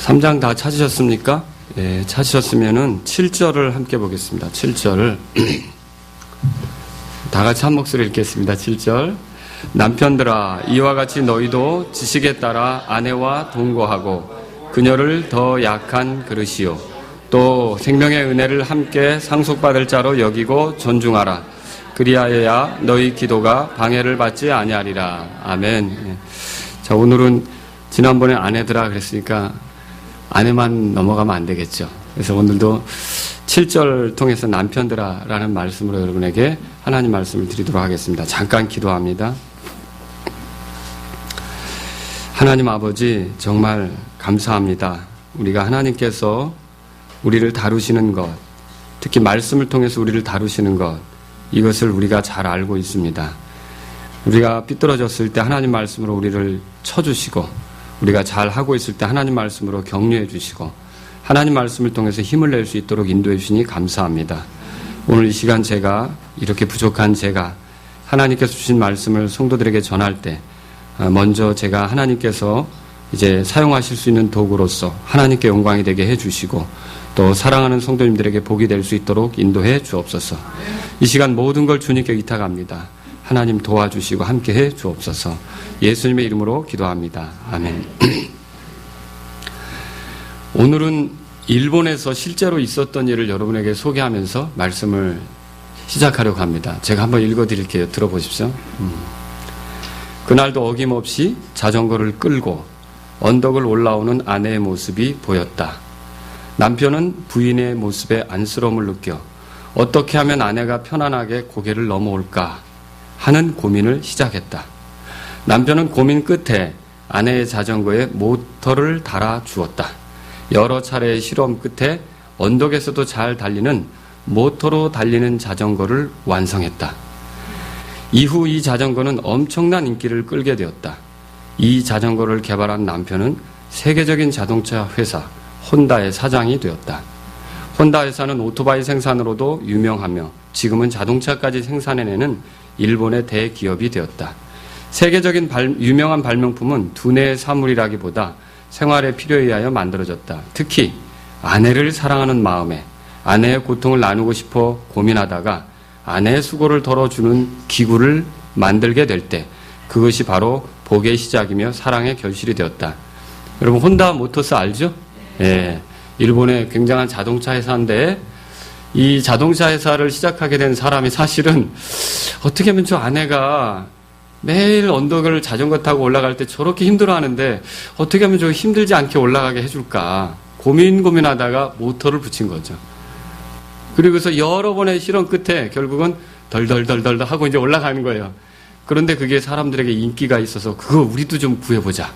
3장 다 찾으셨습니까? 예, 찾으셨으면은 7절을 함께 보겠습니다. 7절을 다 같이 한 목소리 읽겠습니다. 7절. 남편들아, 이와 같이 너희도 지식에 따라 아내와 동거하고 그녀를 더 약한 그릇이요 또 생명의 은혜를 함께 상속받을 자로 여기고 존중하라. 그리하여야 너희 기도가 방해를 받지 아니하리라. 아멘. 예. 자, 오늘은 지난번에 아내들아 그랬으니까 아내만 넘어가면 안 되겠죠. 그래서 오늘도 7절 통해서 남편들아 라는 말씀으로 여러분에게 하나님 말씀을 드리도록 하겠습니다. 잠깐 기도합니다. 하나님 아버지, 정말 감사합니다. 우리가 하나님께서 우리를 다루시는 것, 특히 말씀을 통해서 우리를 다루시는 것, 이것을 우리가 잘 알고 있습니다. 우리가 삐뚤어졌을 때 하나님 말씀으로 우리를 쳐주시고, 우리가 잘 하고 있을 때 하나님 말씀으로 격려해 주시고, 하나님 말씀을 통해서 힘을 낼 수 있도록 인도해 주시니 감사합니다. 오늘 이 시간 제가, 이렇게 부족한 제가 하나님께서 주신 말씀을 성도들에게 전할 때 먼저 제가 하나님께서 이제 사용하실 수 있는 도구로서 하나님께 영광이 되게 해 주시고, 또 사랑하는 성도님들에게 복이 될 수 있도록 인도해 주옵소서. 이 시간 모든 걸 주님께 의탁합니다. 하나님 도와주시고 함께해 주옵소서. 예수님의 이름으로 기도합니다. 아멘. 오늘은 일본에서 실제로 있었던 일을 여러분에게 소개하면서 말씀을 시작하려고 합니다. 제가 한번 읽어드릴게요. 들어보십시오. 그날도 어김없이 자전거를 끌고 언덕을 올라오는 아내의 모습이 보였다. 남편은 부인의 모습에 안쓰러움을 느껴 어떻게 하면 아내가 편안하게 고개를 넘어올까 하는 고민을 시작했다. 남편은 고민 끝에 아내의 자전거에 모터를 달아 주었다. 여러 차례의 실험 끝에 언덕에서도 잘 달리는 모터로 달리는 자전거를 완성했다. 이후 이 자전거는 엄청난 인기를 끌게 되었다. 이 자전거를 개발한 남편은 세계적인 자동차 회사 혼다의 사장이 되었다. 혼다 회사는 오토바이 생산으로도 유명하며 지금은 자동차까지 생산해내는 일본의 대기업이 되었다. 세계적인 유명한 발명품은 두뇌의 사물이라기보다 생활의 필요에 의하여 만들어졌다. 특히 아내를 사랑하는 마음에 아내의 고통을 나누고 싶어 고민하다가 아내의 수고를 덜어주는 기구를 만들게 될 때 그것이 바로 복의 시작이며 사랑의 결실이 되었다. 여러분 혼다 모터스 알죠? 예, 일본의 굉장한 자동차 회사인데 이 자동차 회사를 시작하게 된 사람이 사실은 어떻게 하면 저 아내가 매일 언덕을 자전거 타고 올라갈 때 저렇게 힘들어하는데 어떻게 하면 저 힘들지 않게 올라가게 해줄까 고민하다가 모터를 붙인 거죠. 그리고서 여러 번의 실험 끝에 결국은 덜덜덜덜 하고 이제 올라가는 거예요. 그런데 그게 사람들에게 인기가 있어서 그거 우리도 좀 구해보자.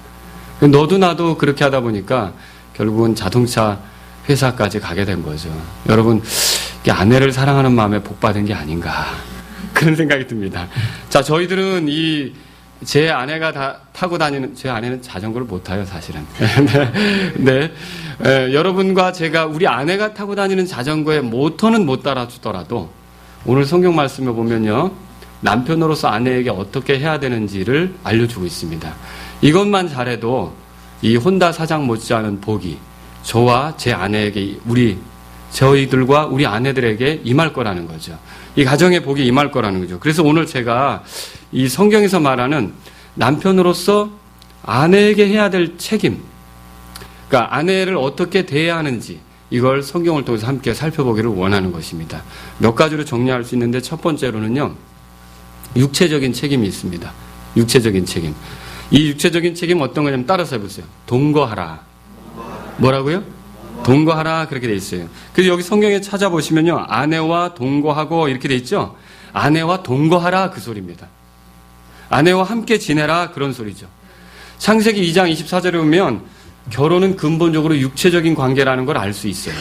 너도 나도 그렇게 하다 보니까 결국은 자동차 회사까지 가게 된 거죠. 여러분, 아내를 사랑하는 마음에 복받은 게 아닌가 그런 생각이 듭니다. 자, 저희들은 제 아내가 타고 다니는, 제 아내는 자전거를 못 타요, 사실은. 네. 여러분과 제가 우리 아내가 타고 다니는 자전거에 모터는 못 달아주더라도 오늘 성경 말씀에 보면요, 남편으로서 아내에게 어떻게 해야 되는지를 알려주고 있습니다. 이것만 잘해도 이 혼다 사장 못지않은 복이 저와 제 아내에게, 저희들과 우리 아내들에게 임할 거라는 거죠. 이 가정의 복이 임할 거라는 거죠. 그래서 오늘 제가 이 성경에서 말하는 남편으로서 아내에게 해야 될 책임, 그러니까 아내를 어떻게 대해야 하는지 이걸 성경을 통해서 함께 살펴보기를 원하는 것입니다. 몇 가지로 정리할 수 있는데 첫 번째로는요, 육체적인 책임이 있습니다. 육체적인 책임. 이 육체적인 책임 어떤 거냐면 따라서 해보세요. 동거하라. 뭐라고요? 동거하라 그렇게 돼 있어요. 그래서 여기 성경에 찾아보시면요, 아내와 동거하고 이렇게 돼 있죠. 아내와 동거하라 그 소리입니다. 아내와 함께 지내라 그런 소리죠. 창세기 2장 24절에 보면 결혼은 근본적으로 육체적인 관계라는 걸 알 수 있어요.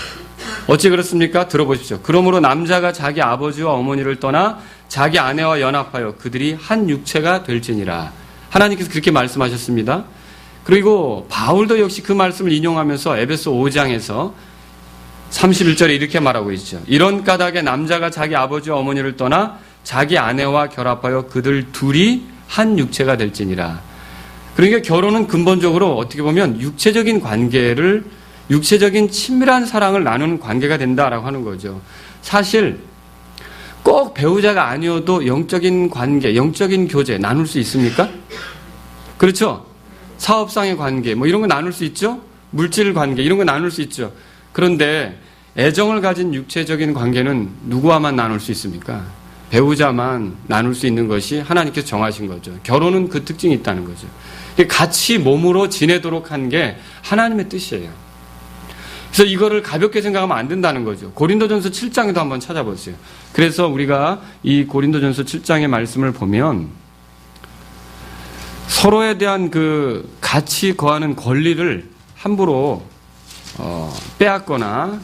어찌 그렇습니까? 들어보십시오. 그러므로 남자가 자기 아버지와 어머니를 떠나 자기 아내와 연합하여 그들이 한 육체가 될지니라. 하나님께서 그렇게 말씀하셨습니다. 그리고 바울도 역시 그 말씀을 인용하면서 에베소 5장에서 31절에 이렇게 말하고 있죠. 이런 까닭에 남자가 자기 아버지와 어머니를 떠나 자기 아내와 결합하여 그들 둘이 한 육체가 될지니라. 그러니까 결혼은 근본적으로 어떻게 보면 육체적인 관계를 육체적인 친밀한 사랑을 나누는 관계가 된다라고 하는 거죠. 사실 꼭 배우자가 아니어도 영적인 관계, 영적인 교제 나눌 수 있습니까? 그렇죠? 사업상의 관계, 뭐 이런 거 나눌 수 있죠? 물질 관계, 이런 거 나눌 수 있죠. 그런데 애정을 가진 육체적인 관계는 누구와만 나눌 수 있습니까? 배우자만 나눌 수 있는 것이 하나님께서 정하신 거죠. 결혼은 그 특징이 있다는 거죠. 같이 몸으로 지내도록 한 게 하나님의 뜻이에요. 그래서 이거를 가볍게 생각하면 안 된다는 거죠. 고린도전서 7장에도 한번 찾아보세요. 그래서 우리가 이 고린도전서 7장의 말씀을 보면 서로에 대한 그 같이 거하는 권리를 함부로 빼앗거나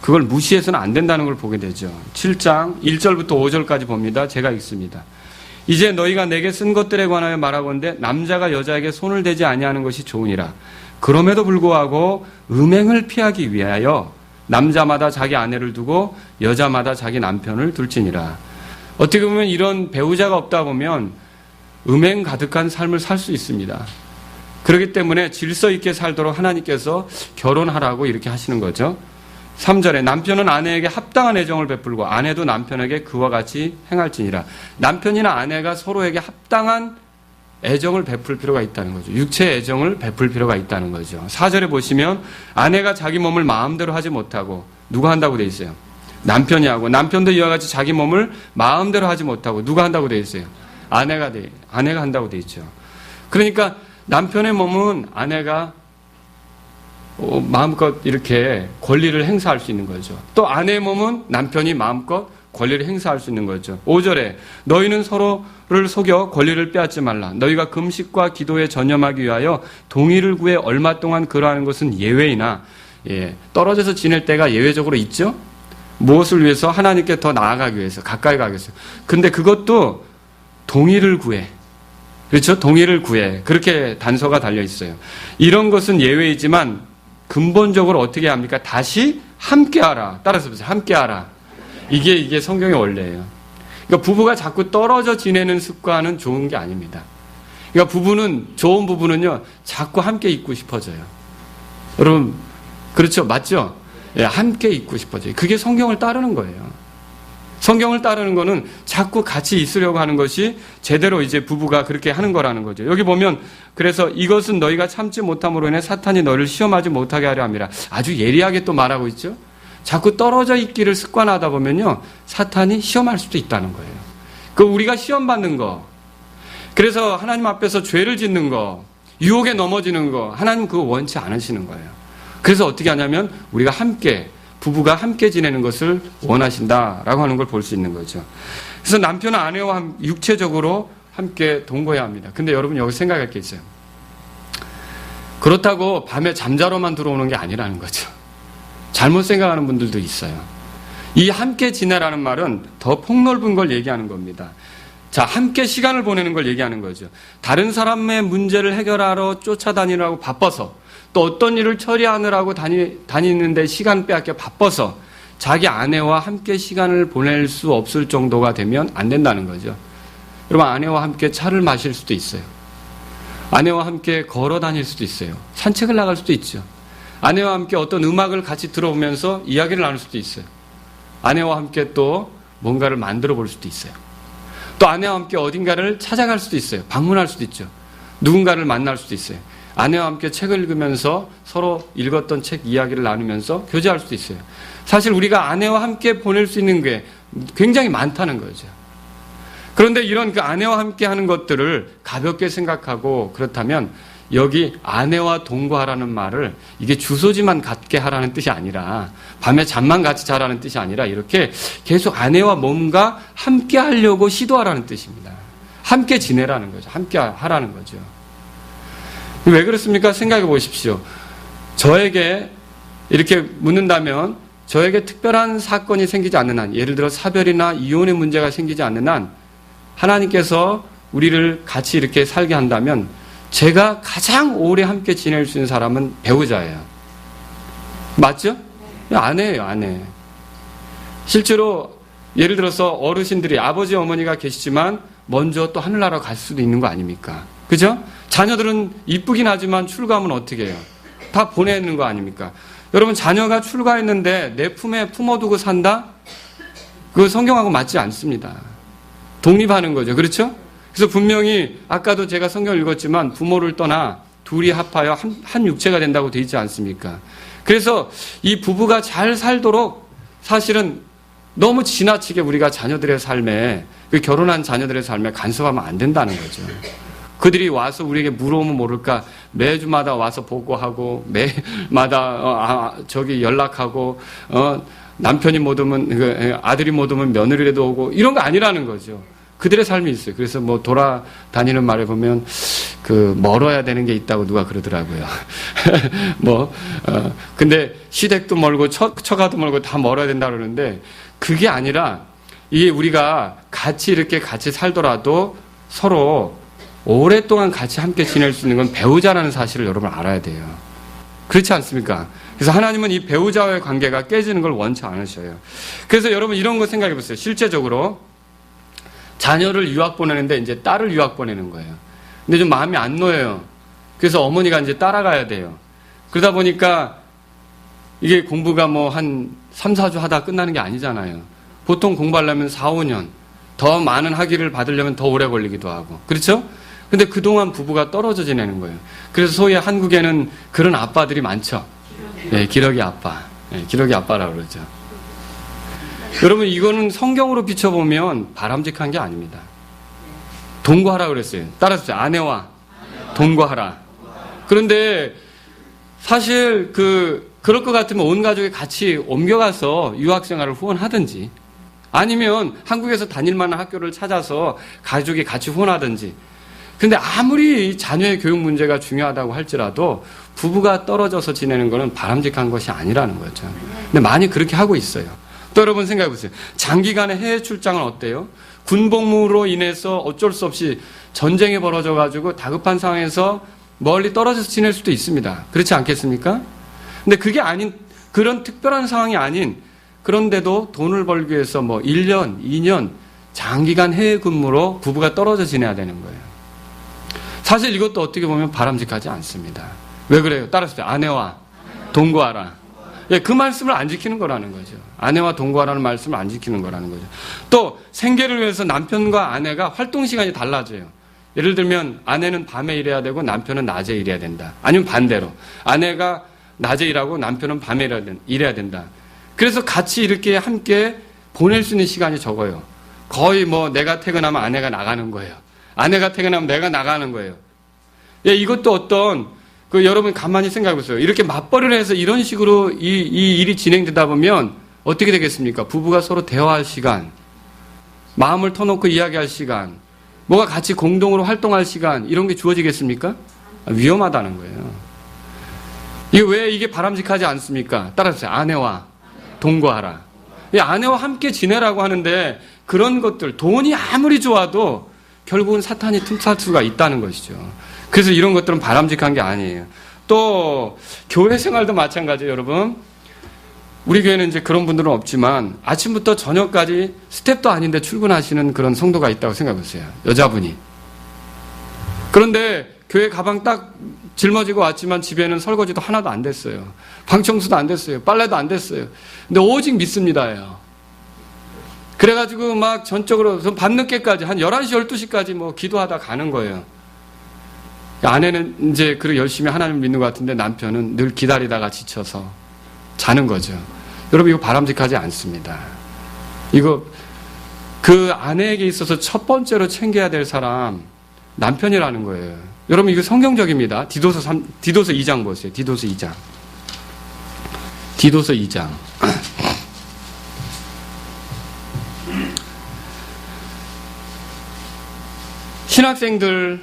그걸 무시해서는 안 된다는 걸 보게 되죠. 7장 1절부터 5절까지 봅니다. 제가 읽습니다. 이제 너희가 내게 쓴 것들에 관하여 말하건대 남자가 여자에게 손을 대지 아니하는 것이 좋으니라. 그럼에도 불구하고 음행을 피하기 위하여 남자마다 자기 아내를 두고 여자마다 자기 남편을 둘지니라. 어떻게 보면 이런 배우자가 없다 보면 음행 가득한 삶을 살 수 있습니다. 그렇기 때문에 질서 있게 살도록 하나님께서 결혼하라고 이렇게 하시는 거죠. 3절에 남편은 아내에게 합당한 애정을 베풀고 아내도 남편에게 그와 같이 행할지니라. 남편이나 아내가 서로에게 합당한 애정을 베풀 필요가 있다는 거죠. 육체의 애정을 베풀 필요가 있다는 거죠. 4절에 보시면 아내가 자기 몸을 마음대로 하지 못하고 누가 한다고 돼 있어요? 남편이 하고 남편도 이와 같이 자기 몸을 마음대로 하지 못하고 누가 한다고 돼 있어요? 아내가 한다고 돼 있죠. 그러니까 남편의 몸은 아내가 마음껏 이렇게 권리를 행사할 수 있는 거죠. 또 아내의 몸은 남편이 마음껏 권리를 행사할 수 있는 거죠. 5절에 너희는 서로를 속여 권리를 빼앗지 말라. 너희가 금식과 기도에 전념하기 위하여 동의를 구해 얼마 동안 그러하는 것은 예외이나 떨어져서 지낼 때가 예외적으로 있죠. 무엇을 위해서? 하나님께 더 나아가기 위해서, 가까이 가기 위해서. 근데 그것도 동의를 구해. 그렇죠? 동의를 구해. 그렇게 단서가 달려 있어요. 이런 것은 예외이지만 근본적으로 어떻게 합니까? 다시 함께하라. 따라서 보세요. 함께하라. 이게 성경의 원리예요. 그러니까 부부가 자꾸 떨어져 지내는 습관은 좋은 게 아닙니다. 그러니까 좋은 부부는요, 자꾸 함께 있고 싶어져요. 여러분, 그렇죠? 맞죠? 함께 있고 싶어져요. 그게 성경을 따르는 거예요. 성경을 따르는 거는 자꾸 같이 있으려고 하는 것이 제대로 이제 부부가 그렇게 하는 거라는 거죠. 여기 보면 그래서 이것은 너희가 참지 못함으로 인해 사탄이 너를 시험하지 못하게 하려 함이라. 아주 예리하게 또 말하고 있죠. 자꾸 떨어져 있기를 습관하다 보면요, 사탄이 시험할 수도 있다는 거예요. 그 우리가 시험 받는 거, 그래서 하나님 앞에서 죄를 짓는 거, 유혹에 넘어지는 거, 하나님 그거 원치 않으시는 거예요. 그래서 어떻게 하냐면 우리가 부부가 함께 지내는 것을 원하신다라고 하는 걸 볼 수 있는 거죠. 그래서 남편은 아내와 육체적으로 함께 동거해야 합니다. 근데 여러분 여기 생각할 게 있어요. 그렇다고 밤에 잠자러만 들어오는 게 아니라는 거죠. 잘못 생각하는 분들도 있어요. 이 함께 지내라는 말은 더 폭넓은 걸 얘기하는 겁니다. 자, 함께 시간을 보내는 걸 얘기하는 거죠. 다른 사람의 문제를 해결하러 쫓아다니느라고 바빠서 또 어떤 일을 처리하느라고 다니는데 시간 빼앗겨 바빠서 자기 아내와 함께 시간을 보낼 수 없을 정도가 되면 안 된다는 거죠. 여러분, 아내와 함께 차를 마실 수도 있어요. 아내와 함께 걸어 다닐 수도 있어요. 산책을 나갈 수도 있죠. 아내와 함께 어떤 음악을 같이 들어보면서 이야기를 나눌 수도 있어요. 아내와 함께 또 뭔가를 만들어 볼 수도 있어요. 또 아내와 함께 어딘가를 찾아갈 수도 있어요. 방문할 수도 있죠. 누군가를 만날 수도 있어요. 아내와 함께 책을 읽으면서 서로 읽었던 책 이야기를 나누면서 교제할 수도 있어요. 사실 우리가 아내와 함께 보낼 수 있는 게 굉장히 많다는 거죠. 그런데 이런 그 아내와 함께 하는 것들을 가볍게 생각하고 그렇다면 여기 아내와 동거하라는 말을 이게 주소지만 갖게 하라는 뜻이 아니라 밤에 잠만 같이 자라는 뜻이 아니라 이렇게 계속 아내와 몸과 함께 하려고 시도하라는 뜻입니다. 함께 지내라는 거죠. 함께 하라는 거죠. 왜 그렇습니까? 생각해 보십시오. 저에게 이렇게 묻는다면 저에게 특별한 사건이 생기지 않는 한, 예를 들어 사별이나 이혼의 문제가 생기지 않는 한 하나님께서 우리를 같이 이렇게 살게 한다면 제가 가장 오래 함께 지낼 수 있는 사람은 배우자예요. 맞죠? 아내예요, 아내. 실제로 예를 들어서 어르신들이 아버지 어머니가 계시지만 먼저 또 하늘나라 갈 수도 있는 거 아닙니까? 그죠? 자녀들은 이쁘긴 하지만 출가하면 어떻게 해요? 다 보내는 거 아닙니까? 여러분, 자녀가 출가했는데 내 품에 품어두고 산다? 그거 성경하고 맞지 않습니다. 독립하는 거죠. 그렇죠? 그래서 분명히 아까도 제가 성경을 읽었지만 부모를 떠나 둘이 합하여 한 육체가 된다고 되어 있지 않습니까? 그래서 이 부부가 잘 살도록 사실은 너무 지나치게 우리가 자녀들의 삶에, 그 결혼한 자녀들의 삶에 간섭하면 안 된다는 거죠. 그들이 와서 우리에게 물어오면 모를까 매주마다 와서 보고하고 매일마다 연락하고 남편이 못 오면 아들이 못 오면 며느리라도 오고 이런 거 아니라는 거죠. 그들의 삶이 있어요. 그래서 뭐 돌아다니는 말에 보면 멀어야 되는 게 있다고 누가 그러더라고요. 근데 시댁도 멀고 처가도 멀고 다 멀어야 된다 그러는데 그게 아니라 이게 우리가 이렇게 같이 살더라도 서로 오랫동안 같이 함께 지낼 수 있는 건 배우자라는 사실을 여러분 알아야 돼요. 그렇지 않습니까? 그래서 하나님은 이 배우자와의 관계가 깨지는 걸 원치 않으셔요. 그래서 여러분 이런 거 생각해 보세요. 실제적으로 자녀를 유학 보내는데 이제 딸을 유학 보내는 거예요. 근데 좀 마음이 안 놓여요. 그래서 어머니가 이제 따라가야 돼요. 그러다 보니까 이게 공부가 한 3, 4주 하다 끝나는 게 아니잖아요. 보통 공부하려면 4, 5년, 더 많은 학위를 받으려면 더 오래 걸리기도 하고. 그렇죠? 근데 그동안 부부가 떨어져 지내는 거예요. 그래서 소위 한국에는 그런 아빠들이 많죠. 네, 기러기 아빠. 네, 기러기 아빠라고 그러죠. 여러분, 이거는 성경으로 비춰보면 바람직한 게 아닙니다. 동거하라 그랬어요. 따라서 아내와 동거하라. 그런데 사실 그럴 것 같으면 온 가족이 같이 옮겨가서 유학생활을 후원하든지 아니면 한국에서 다닐 만한 학교를 찾아서 가족이 같이 후원하든지. 근데 아무리 자녀의 교육 문제가 중요하다고 할지라도 부부가 떨어져서 지내는 것은 바람직한 것이 아니라는 거죠. 근데 많이 그렇게 하고 있어요. 또 여러분 생각해 보세요. 장기간의 해외 출장은 어때요? 군복무로 인해서 어쩔 수 없이 전쟁이 벌어져가지고 다급한 상황에서 멀리 떨어져서 지낼 수도 있습니다. 그렇지 않겠습니까? 근데 그게 아닌, 그런 특별한 상황이 아닌, 그런데도 돈을 벌기 위해서 1년, 2년 장기간 해외 근무로 부부가 떨어져 지내야 되는 거예요. 사실 이것도 어떻게 보면 바람직하지 않습니다. 왜 그래요? 따라서 아내와 동거하라. 예, 그 말씀을 안 지키는 거라는 거죠. 아내와 동거하라는 말씀을 안 지키는 거라는 거죠. 또 생계를 위해서 남편과 아내가 활동 시간이 달라져요. 예를 들면 아내는 밤에 일해야 되고 남편은 낮에 일해야 된다. 아니면 반대로 아내가 낮에 일하고 남편은 밤에 일해야 된다. 그래서 같이 이렇게 함께 보낼 수 있는 시간이 적어요. 거의 내가 퇴근하면 아내가 나가는 거예요. 아내가 퇴근하면 내가 나가는 거예요. 예, 이것도 여러분 가만히 생각해 보세요. 이렇게 맞벌이를 해서 이런 식으로 이 일이 진행되다 보면 어떻게 되겠습니까? 부부가 서로 대화할 시간, 마음을 터놓고 이야기할 시간, 뭐가 같이 공동으로 활동할 시간, 이런 게 주어지겠습니까? 위험하다는 거예요. 이게 왜 이게 바람직하지 않습니까? 따라서 아내와 동거하라. 아내와 함께 지내라고 하는데 그런 것들, 돈이 아무리 좋아도 결국은 사탄이 틈탈 수가 있다는 것이죠. 그래서 이런 것들은 바람직한 게 아니에요. 또 교회 생활도 마찬가지예요, 여러분. 우리 교회는 이제 그런 분들은 없지만 아침부터 저녁까지 스텝도 아닌데 출근하시는 그런 성도가 있다고 생각해 보세요. 여자분이. 그런데 교회 가방 딱 짊어지고 왔지만 집에는 설거지도 하나도 안 됐어요. 방 청소도 안 됐어요. 빨래도 안 됐어요. 근데 오직 믿습니다예요. 그래가지고 막 전적으로 밤늦게까지 한 11시, 12시까지 기도하다 가는 거예요. 아내는 이제 열심히 하나님을 믿는 것 같은데 남편은 늘 기다리다가 지쳐서 자는 거죠. 여러분, 이거 바람직하지 않습니다. 이거 그 아내에게 있어서 첫 번째로 챙겨야 될 사람 남편이라는 거예요. 여러분, 이거 성경적입니다. 디도서 2장 보세요. 디도서 2장. 디도서 2장. 신학생들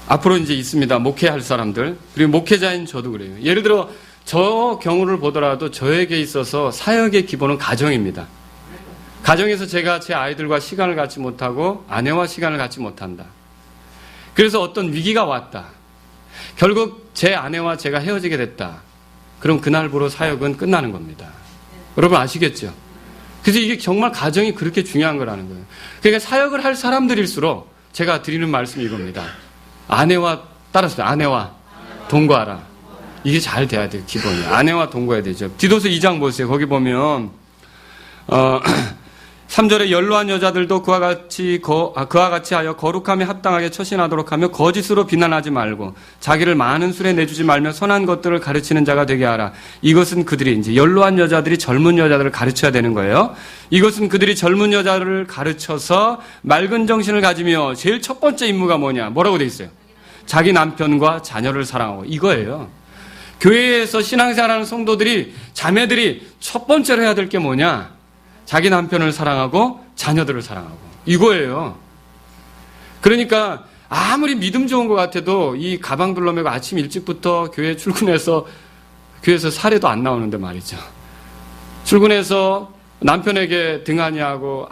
앞으로 이제 있습니다. 목회할 사람들. 그리고 목회자인 저도 그래요. 예를 들어 저 경우를 보더라도 저에게 있어서 사역의 기본은 가정입니다. 가정에서 제가 제 아이들과 시간을 갖지 못하고 아내와 시간을 갖지 못한다. 그래서 어떤 위기가 왔다. 결국 제 아내와 제가 헤어지게 됐다. 그럼 그날부로 사역은 끝나는 겁니다. 여러분 아시겠죠? 그래서 이게 정말 가정이 그렇게 중요한 거라는 거예요. 그러니까 사역을 할 사람들일수록 제가 드리는 말씀이 이겁니다. 아내와 동거하라. 이게 잘 돼야 돼요, 기본이. 아내와 동거해야 되죠. 디도서 2장 보세요. 거기 보면 3절에 연로한 여자들도 그와 같이 하여 거룩함에 합당하게 처신하도록 하며 거짓으로 비난하지 말고 자기를 많은 술에 내주지 말며 선한 것들을 가르치는 자가 되게 하라. 이것은 그들이 이제 연로한 여자들이 젊은 여자들을 가르쳐야 되는 거예요. 이것은 그들이 젊은 여자를 가르쳐서 맑은 정신을 가지며 제일 첫 번째 임무가 뭐냐? 뭐라고 돼 있어요? 자기 남편과 자녀를 사랑하고 이거예요. 교회에서 신앙생활하는 성도들이 자매들이 첫 번째로 해야 될 게 뭐냐? 자기 남편을 사랑하고 자녀들을 사랑하고 이거예요. 그러니까 아무리 믿음 좋은 것 같아도 이 가방 둘러매고 아침 일찍부터 교회 출근해서 교회에서 사례도 안 나오는데 말이죠. 출근해서 남편에게 등하니 하고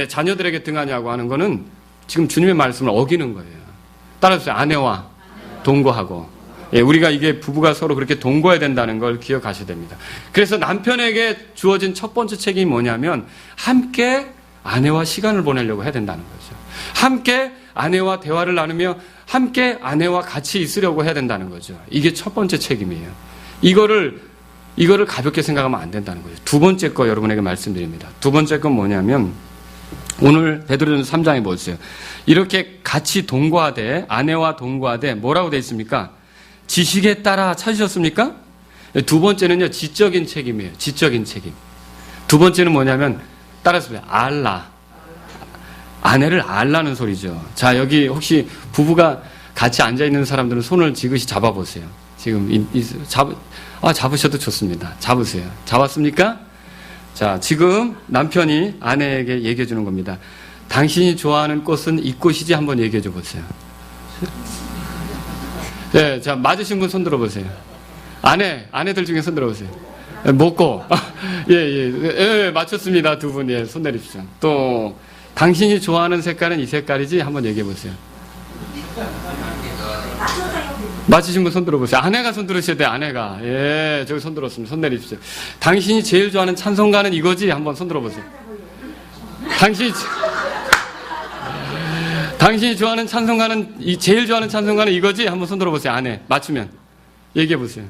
자녀들에게 등하니 하고 하는 거는 지금 주님의 말씀을 어기는 거예요. 따라서 아내와 동거하고 우리가 이게 부부가 서로 그렇게 동거해야 된다는 걸 기억하셔야 됩니다. 그래서 남편에게 주어진 첫 번째 책임이 뭐냐면 함께 아내와 시간을 보내려고 해야 된다는 거죠. 함께 아내와 대화를 나누며 함께 아내와 같이 있으려고 해야 된다는 거죠. 이게 첫 번째 책임이에요. 이거를 가볍게 생각하면 안 된다는 거죠. 두 번째 거 여러분에게 말씀드립니다. 두 번째 건 뭐냐면 오늘 베드로전서 3장에 보세요. 이렇게 같이 동거하되 아내와 동거하되 뭐라고 되어 있습니까? 지식에 따라 찾으셨습니까? 두 번째는요, 지적인 책임이에요. 지적인 책임. 두 번째는 뭐냐면, 따라서 알라. 아내를 알라는 소리죠. 자, 여기 혹시 부부가 같이 앉아있는 사람들은 손을 지그시 잡아보세요. 지금, 잡으셔도 좋습니다. 잡으세요. 잡았습니까? 자, 지금 남편이 아내에게 얘기해 주는 겁니다. 당신이 좋아하는 꽃은 이 꽃이지 한번 얘기해 줘 보세요. 네, 자, 맞으신 분 손 들어보세요. 아내들 중에 손 들어보세요. 먹고. 예, 맞췄습니다. 두 분, 예, 손 내립시오. 또, 당신이 좋아하는 색깔은 이 색깔이지? 한번 얘기해 보세요. 맞으신 분 손 들어보세요. 아내가 손 들으셔야 돼요, 아내가. 예, 저기 손 들었습니다. 손 내립시오. 당신이 제일 좋아하는 찬송가는 이거지? 한번 손 들어보세요. 당신이 좋아하는 찬송가는, 제일 좋아하는 찬송가는 이거지? 한번 손 들어보세요. 아내. 맞추면. 얘기해보세요.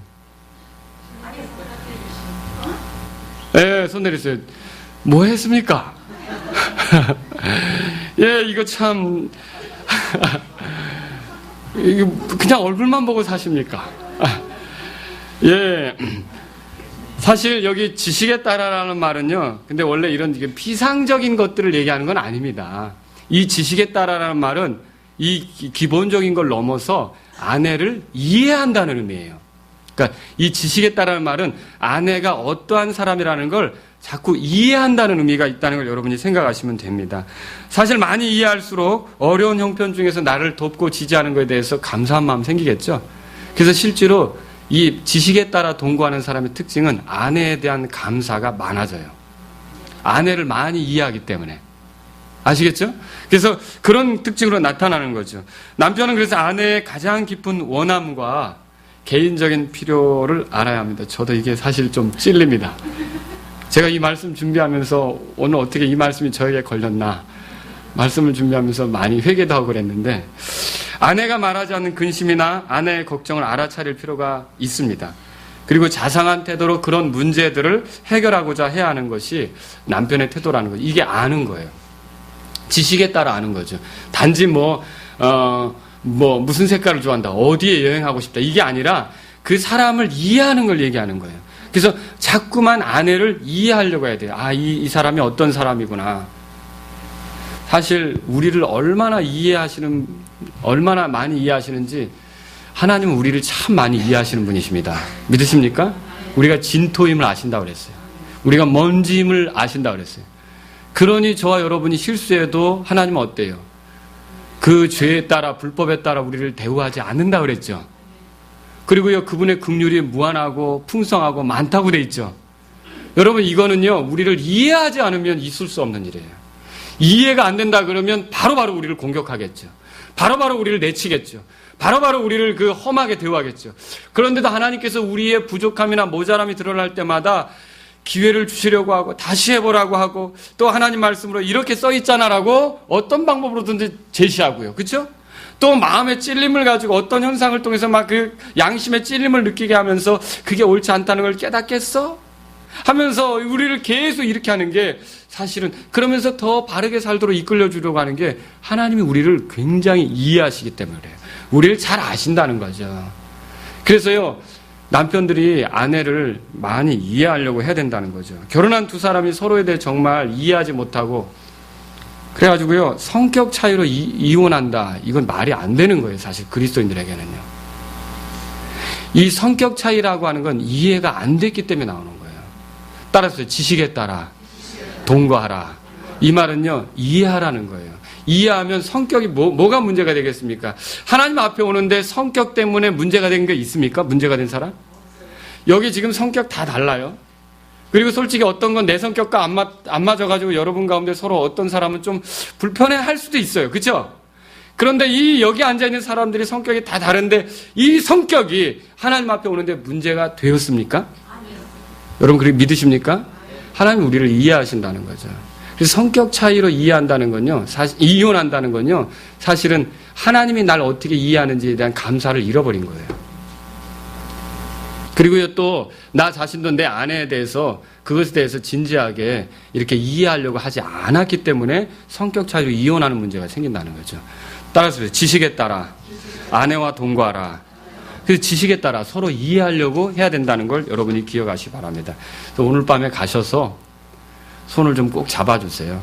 예, 손 내리세요. 뭐 했습니까? 예, 이거 참, 이거 그냥 얼굴만 보고 사십니까? 예. 사실 여기 지식에 따라라는 말은요, 근데 원래 이런 피상적인 것들을 얘기하는 건 아닙니다. 이 지식에 따라라는 말은 이 기본적인 걸 넘어서 아내를 이해한다는 의미예요. 그러니까 이 지식에 따라는 말은 아내가 어떠한 사람이라는 걸 자꾸 이해한다는 의미가 있다는 걸 여러분이 생각하시면 됩니다. 사실 많이 이해할수록 어려운 형편 중에서 나를 돕고 지지하는 것에 대해서 감사한 마음 생기겠죠. 그래서 실제로 이 지식에 따라 동거하는 사람의 특징은 아내에 대한 감사가 많아져요. 아내를 많이 이해하기 때문에. 아시겠죠? 그래서 그런 특징으로 나타나는 거죠. 남편은 그래서 아내의 가장 깊은 원함과 개인적인 필요를 알아야 합니다. 저도 이게 사실 좀 찔립니다. 제가 이 말씀 준비하면서 오늘 어떻게 이 말씀이 저에게 걸렸나 말씀을 준비하면서 많이 회개도 하고 그랬는데 아내가 말하지 않는 근심이나 아내의 걱정을 알아차릴 필요가 있습니다. 그리고 자상한 태도로 그런 문제들을 해결하고자 해야 하는 것이 남편의 태도라는 거죠. 이게 아는 거예요. 지식에 따라 아는 거죠. 단지 무슨 색깔을 좋아한다, 어디에 여행하고 싶다, 이게 아니라 그 사람을 이해하는 걸 얘기하는 거예요. 그래서 자꾸만 아내를 이해하려고 해야 돼요. 이 사람이 어떤 사람이구나. 사실 우리를 얼마나 많이 이해하시는지 하나님은 우리를 참 많이 이해하시는 분이십니다. 믿으십니까? 우리가 진토임을 아신다고 그랬어요. 우리가 먼지임을 아신다고 그랬어요. 그러니 저와 여러분이 실수해도 하나님은 어때요? 그 죄에 따라 불법에 따라 우리를 대우하지 않는다고 그랬죠. 그리고요, 그분의 긍휼이 무한하고 풍성하고 많다고 돼 있죠. 여러분, 이거는요, 우리를 이해하지 않으면 있을 수 없는 일이에요. 이해가 안 된다 그러면 바로바로 우리를 공격하겠죠. 바로바로 우리를 내치겠죠. 바로바로 우리를 험하게 대우하겠죠. 그런데도 하나님께서 우리의 부족함이나 모자람이 드러날 때마다 기회를 주시려고 하고 다시 해보라고 하고 또 하나님 말씀으로 이렇게 써 있잖아라고 어떤 방법으로든지 제시하고요. 그렇죠? 또 마음의 찔림을 가지고 어떤 현상을 통해서 막 그 양심의 찔림을 느끼게 하면서 그게 옳지 않다는 걸 깨닫겠어? 하면서 우리를 계속 이렇게 하는 게 사실은 그러면서 더 바르게 살도록 이끌려 주려고 하는 게 하나님이 우리를 굉장히 이해하시기 때문에 그래요. 우리를 잘 아신다는 거죠. 그래서요, 남편들이 아내를 많이 이해하려고 해야 된다는 거죠. 결혼한 두 사람이 서로에 대해 정말 이해하지 못하고 그래가지고요, 성격 차이로 이혼한다. 이건 말이 안 되는 거예요, 사실 그리스도인들에게는요. 이 성격 차이라고 하는 건 이해가 안 됐기 때문에 나오는 거예요. 따라서 지식에 따라 동거하라. 이 말은요, 이해하라는 거예요. 이해하면 성격이 뭐가 문제가 되겠습니까? 하나님 앞에 오는데 성격 때문에 문제가 된 게 있습니까? 문제가 된 사람? 여기 지금 성격 다 달라요. 그리고 솔직히 어떤 건 내 성격과 안 맞아가지고 여러분 가운데 서로 어떤 사람은 좀 불편해 할 수도 있어요. 그렇죠? 그런데 여기 앉아있는 사람들이 성격이 다 다른데 이 성격이 하나님 앞에 오는데 문제가 되었습니까? 아니요. 여러분 그렇게 믿으십니까? 하나님이 우리를 이해하신다는 거죠. 그래서 성격 차이로 이해한다는 건요, 이혼한다는 건요, 사실은 하나님이 날 어떻게 이해하는지에 대한 감사를 잃어버린 거예요. 그리고요, 또, 나 자신도 내 아내에 대해서, 그것에 대해서 진지하게 이렇게 이해하려고 하지 않았기 때문에 성격 차이로 이혼하는 문제가 생긴다는 거죠. 따라서 지식에 따라 아내와 동거하라. 그래서 지식에 따라 서로 이해하려고 해야 된다는 걸 여러분이 기억하시기 바랍니다. 오늘 밤에 가셔서 손을 좀 꼭 잡아주세요.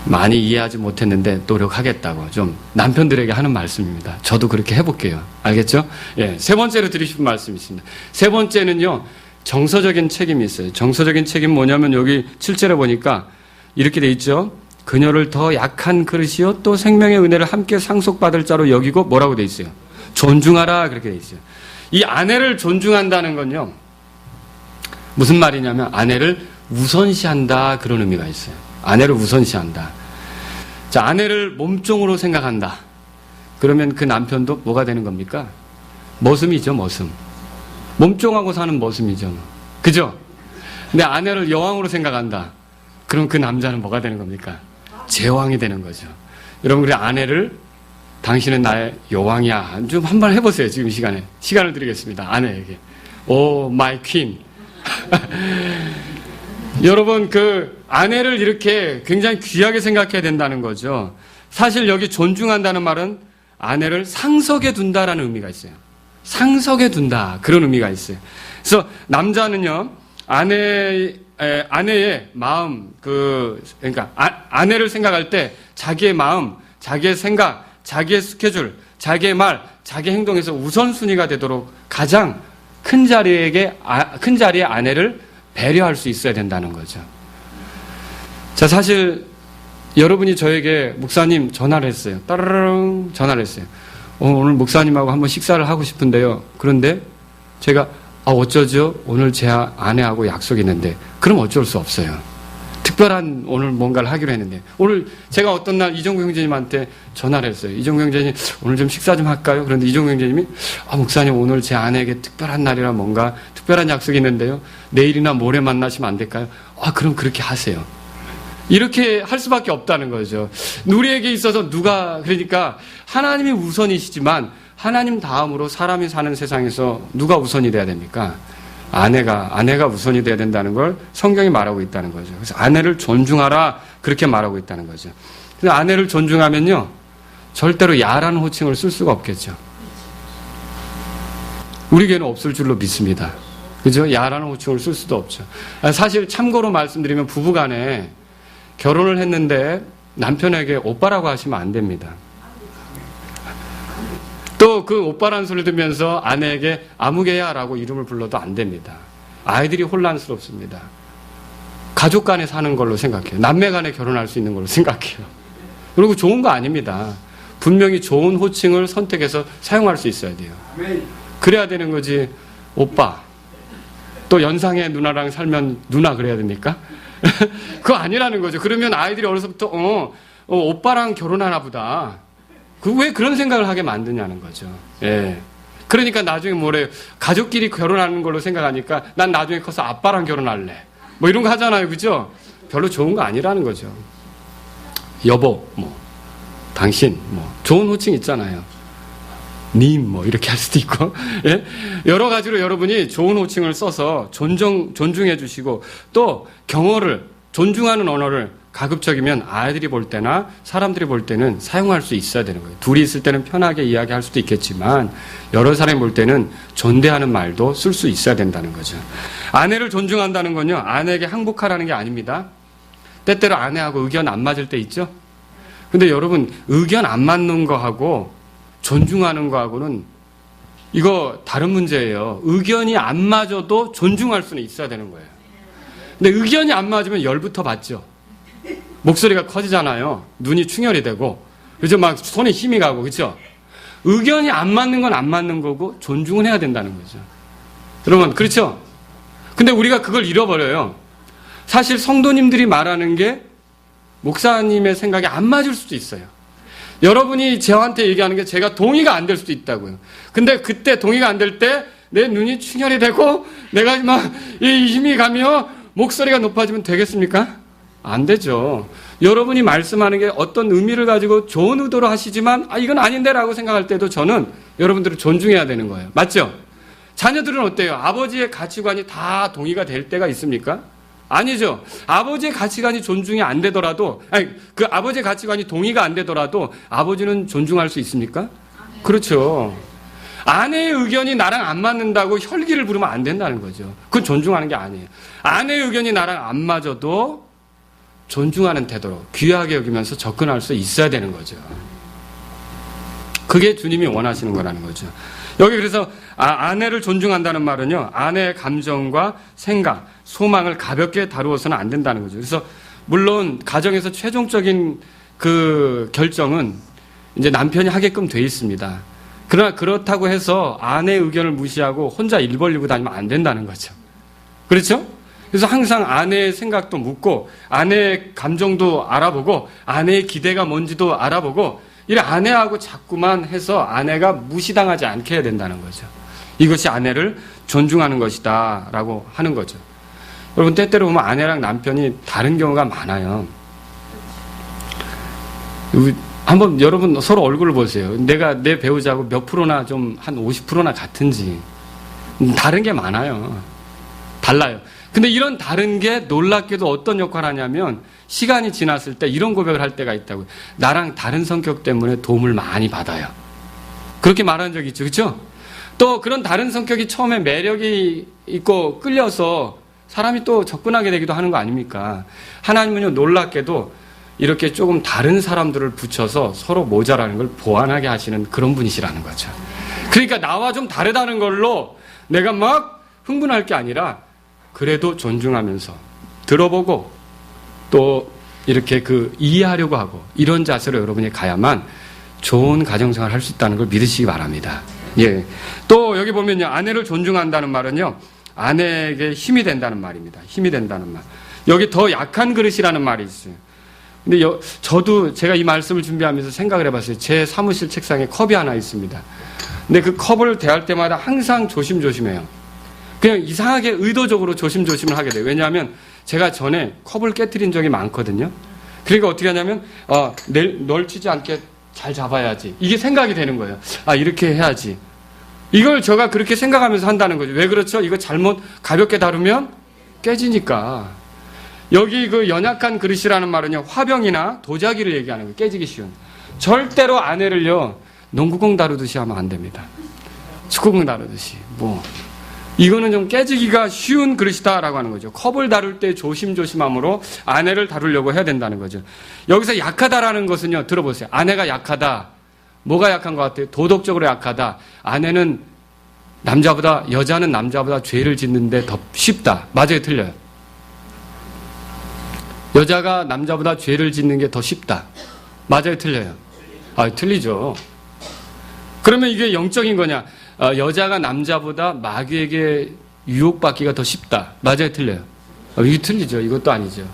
많이 이해하지 못했는데 노력하겠다고 좀 남편들에게 하는 말씀입니다. 저도 그렇게 해볼게요. 알겠죠? 예, 세 번째로 드리고 싶은 말씀이 있습니다. 세 번째는요, 정서적인 책임이 있어요. 정서적인 책임 뭐냐면 여기 7절에 보니까 이렇게 돼 있죠. 그녀를 더 약한 그릇이요 또 생명의 은혜를 함께 상속받을 자로 여기고 뭐라고 돼 있어요? 존중하라 그렇게 돼 있어요. 이 아내를 존중한다는 건요, 무슨 말이냐면 아내를 우선시한다 그런 의미가 있어요. 아내를 우선시한다. 자, 아내를 몸종으로 생각한다. 그러면 그 남편도 뭐가 되는 겁니까? 머슴이죠, 머슴. 몸종하고 사는 머슴이죠. 그죠? 근데 아내를 여왕으로 생각한다. 그럼 그 남자는 뭐가 되는 겁니까? 제왕이 되는 거죠. 여러분, 그래 아내를 당신은 나의 여왕이야. 좀 한번 해보세요, 지금 시간에. 시간을 드리겠습니다, 아내에게. 오, 마이 퀸. 여러분, 그 아내를 이렇게 굉장히 귀하게 생각해야 된다는 거죠. 사실 여기 존중한다는 말은 아내를 상석에 둔다라는 의미가 있어요. 상석에 둔다 그런 의미가 있어요. 그래서 남자는요, 아내의 마음, 그러니까 아내를 생각할 때 자기의 마음, 자기의 생각, 자기의 스케줄, 자기의 말, 자기 행동에서 우선순위가 되도록 가장 큰 자리에 아내를 배려할 수 있어야 된다는 거죠. 자, 사실 여러분이 저에게 목사님 전화를 했어요. 따르릉 전화를 했어요. 오늘 목사님하고 한번 식사를 하고 싶은데요. 그런데 제가 어쩌죠? 오늘 제 아내하고 약속이 있는데 그럼 어쩔 수 없어요. 특별한 오늘 뭔가를 하기로 했는데 오늘 제가 어떤 날 이종구 형제님한테 전화를 했어요. 이종구 형제님 오늘 좀 식사 좀 할까요? 그런데 이종구 형제님이 목사님 오늘 제 아내에게 특별한 날이라 뭔가 특별한 약속이 있는데요. 내일이나 모레 만나시면 안 될까요? 그럼 그렇게 하세요. 이렇게 할 수밖에 없다는 거죠. 우리에게 있어서 그러니까 하나님이 우선이시지만 하나님 다음으로 사람이 사는 세상에서 누가 우선이 돼야 됩니까? 아내가 우선이 돼야 된다는 걸 성경이 말하고 있다는 거죠. 그래서 아내를 존중하라 그렇게 말하고 있다는 거죠. 그래서 아내를 존중하면요, 절대로 야라는 호칭을 쓸 수가 없겠죠. 우리에게는 없을 줄로 믿습니다. 그죠? 야라는 호칭을 쓸 수도 없죠. 사실 참고로 말씀드리면 부부간에 결혼을 했는데 남편에게 오빠라고 하시면 안 됩니다. 또 그 오빠라는 소리 들으면서 아내에게 아무개야라고 이름을 불러도 안 됩니다. 아이들이 혼란스럽습니다. 가족 간에 사는 걸로 생각해요. 남매 간에 결혼할 수 있는 걸로 생각해요. 그리고 좋은 거 아닙니다. 분명히 좋은 호칭을 선택해서 사용할 수 있어야 돼요. 그래야 되는 거지. 오빠. 또 연상의 누나랑 살면 누나 그래야 됩니까? 그거 아니라는 거죠. 그러면 아이들이 어려서부터 오빠랑 결혼하나 보다. 왜 그런 생각을 하게 만드냐는 거죠. 예. 그러니까 나중에 뭐래요. 가족끼리 결혼하는 걸로 생각하니까 난 나중에 커서 아빠랑 결혼할래. 뭐 이런 거 하잖아요. 그죠? 별로 좋은 거 아니라는 거죠. 여보, 당신, 좋은 호칭 있잖아요. 님, 이렇게 할 수도 있고, 예? 여러 가지로 여러분이 좋은 호칭을 써서 존중해 주시고, 또 경어를, 존중하는 언어를 가급적이면 아이들이 볼 때나 사람들이 볼 때는 사용할 수 있어야 되는 거예요. 둘이 있을 때는 편하게 이야기할 수도 있겠지만, 여러 사람이 볼 때는 존대하는 말도 쓸 수 있어야 된다는 거죠. 아내를 존중한다는 건요, 아내에게 항복하라는 게 아닙니다. 때때로 아내하고 의견 안 맞을 때 있죠? 근데 여러분, 의견 안 맞는 거하고 존중하는 거하고는 이거 다른 문제예요. 의견이 안 맞아도 존중할 수는 있어야 되는 거예요. 근데 의견이 안 맞으면 열부터 받죠. 목소리가 커지잖아요. 눈이 충혈이 되고, 그죠? 막 손에 힘이 가고, 그죠? 의견이 안 맞는 건 안 맞는 거고 존중은 해야 된다는 거죠. 여러분, 그렇죠? 근데 우리가 그걸 잃어버려요. 사실 성도님들이 말하는 게 목사님의 생각에 안 맞을 수도 있어요. 여러분이 저한테 얘기하는 게 제가 동의가 안 될 수도 있다고요. 근데 그때 동의가 안 될 때 내 눈이 충혈이 되고 내가 막 이 힘이 가며 목소리가 높아지면 되겠습니까? 안 되죠. 여러분이 말씀하는 게 어떤 의미를 가지고 좋은 의도로 하시지만 이건 아닌데라고 생각할 때도 저는 여러분들을 존중해야 되는 거예요. 맞죠? 자녀들은 어때요? 아버지의 가치관이 다 동의가 될 때가 있습니까? 아니죠. 아버지의 가치관이 존중이 안 되더라도, 그 아버지의 가치관이 동의가 안 되더라도 아버지는 존중할 수 있습니까? 그렇죠. 아내의 의견이 나랑 안 맞는다고 혈기를 부르면 안 된다는 거죠. 그건 존중하는 게 아니에요. 아내의 의견이 나랑 안 맞아도 존중하는 태도로 귀하게 여기면서 접근할 수 있어야 되는 거죠. 그게 주님이 원하시는 거라는 거죠. 여기 그래서 아내를 존중한다는 말은요, 아내의 감정과 생각, 소망을 가볍게 다루어서는 안 된다는 거죠. 그래서 물론 가정에서 최종적인 그 결정은 이제 남편이 하게끔 돼 있습니다. 그러나 그렇다고 해서 아내의 의견을 무시하고 혼자 일 벌리고 다니면 안 된다는 거죠. 그렇죠? 그래서 항상 아내의 생각도 묻고 아내의 감정도 알아보고 아내의 기대가 뭔지도 알아보고 이래 아내하고 자꾸만 해서 아내가 무시당하지 않게 해야 된다는 거죠. 이것이 아내를 존중하는 것이다 라고 하는 거죠. 여러분, 때때로 보면 아내랑 남편이 다른 경우가 많아요. 한번 여러분 서로 얼굴을 보세요. 내가 내 배우자하고 몇 프로나 좀 한 50%나 같은지. 다른 게 많아요. 달라요. 근데 이런 다른 게 놀랍게도 어떤 역할을 하냐면 시간이 지났을 때 이런 고백을 할 때가 있다고요. 나랑 다른 성격 때문에 도움을 많이 받아요. 그렇게 말한 적이 있죠. 그렇죠? 또 그런 다른 성격이 처음에 매력이 있고 끌려서 사람이 또 접근하게 되기도 하는 거 아닙니까? 하나님은요, 놀랍게도 이렇게 조금 다른 사람들을 붙여서 서로 모자라는 걸 보완하게 하시는 그런 분이시라는 거죠. 그러니까 나와 좀 다르다는 걸로 내가 막 흥분할 게 아니라 그래도 존중하면서 들어보고 또 이렇게 이해하려고 하고 이런 자세로 여러분이 가야만 좋은 가정생활을 할 수 있다는 걸 믿으시기 바랍니다. 예. 또 여기 보면요, 아내를 존중한다는 말은요, 아내에게 힘이 된다는 말입니다. 힘이 된다는 말. 여기 더 약한 그릇이라는 말이 있어요. 근데 저도 제가 이 말씀을 준비하면서 생각을 해봤어요. 제 사무실 책상에 컵이 하나 있습니다. 근데 그 컵을 대할 때마다 항상 조심조심해요. 그냥 이상하게 의도적으로 조심조심을 하게 돼요. 왜냐하면 제가 전에 컵을 깨트린 적이 많거든요. 그러니까 어떻게 하냐면 널치지 않게 잘 잡아야지. 이게 생각이 되는 거예요. 이렇게 해야지. 이걸 제가 그렇게 생각하면서 한다는 거죠. 왜 그렇죠? 이거 잘못 가볍게 다루면 깨지니까. 여기 그 연약한 그릇이라는 말은요, 화병이나 도자기를 얘기하는 거예요. 깨지기 쉬운. 절대로 아내를요, 농구공 다루듯이 하면 안 됩니다. 축구공 다루듯이. 이거는 좀 깨지기가 쉬운 그릇이다라고 하는 거죠. 컵을 다룰 때 조심조심함으로 아내를 다루려고 해야 된다는 거죠. 여기서 약하다라는 것은요, 들어보세요. 아내가 약하다. 뭐가 약한 것 같아요? 도덕적으로 약하다. 아내는 여자는 남자보다 죄를 짓는데 더 쉽다. 맞아요, 틀려요? 여자가 남자보다 죄를 짓는 게 더 쉽다. 맞아요, 틀려요? 틀리죠. 그러면 이게 영적인 거냐? 여자가 남자보다 마귀에게 유혹받기가 더 쉽다. 맞아요, 틀려요? 이게 틀리죠. 이것도 아니죠.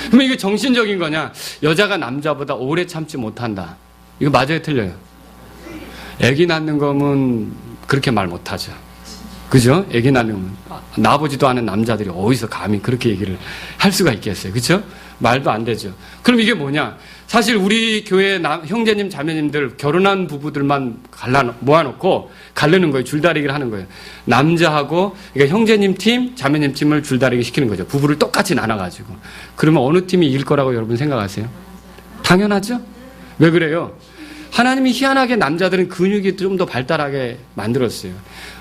그러면 이게 정신적인 거냐? 여자가 남자보다 오래 참지 못한다. 이거 맞아요, 틀려요? 애기 낳는 거면 그렇게 말 못하죠. 그죠? 애기 낳으면 나보지도 않은 남자들이 어디서 감히 그렇게 얘기를 할 수가 있겠어요. 그죠? 말도 안 되죠. 그럼 이게 뭐냐? 사실 우리 교회 형제님, 자매님들, 결혼한 부부들만 모아놓고 가르는 거예요. 줄다리기를 하는 거예요. 남자하고, 그러니까 형제님 팀, 자매님 팀을 줄다리기 시키는 거죠. 부부를 똑같이 나눠가지고. 그러면 어느 팀이 이길 거라고 여러분 생각하세요? 당연하죠? 왜 그래요? 하나님이 희한하게 남자들은 근육이 좀 더 발달하게 만들었어요.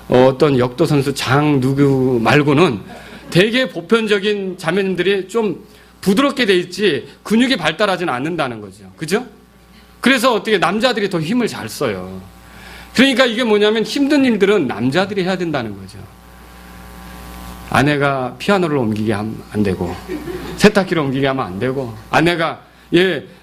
어떤 역도 선수 장 누구 말고는 되게 보편적인 자매님들이 좀 부드럽게 돼 있지 근육이 발달하지는 않는다는 거죠. 그죠? 그래서 어떻게 남자들이 더 힘을 잘 써요. 그러니까 이게 뭐냐면 힘든 일들은 남자들이 해야 된다는 거죠. 아내가 피아노를 옮기게 하면 안 되고 세탁기를 옮기게 하면 안 되고 아내가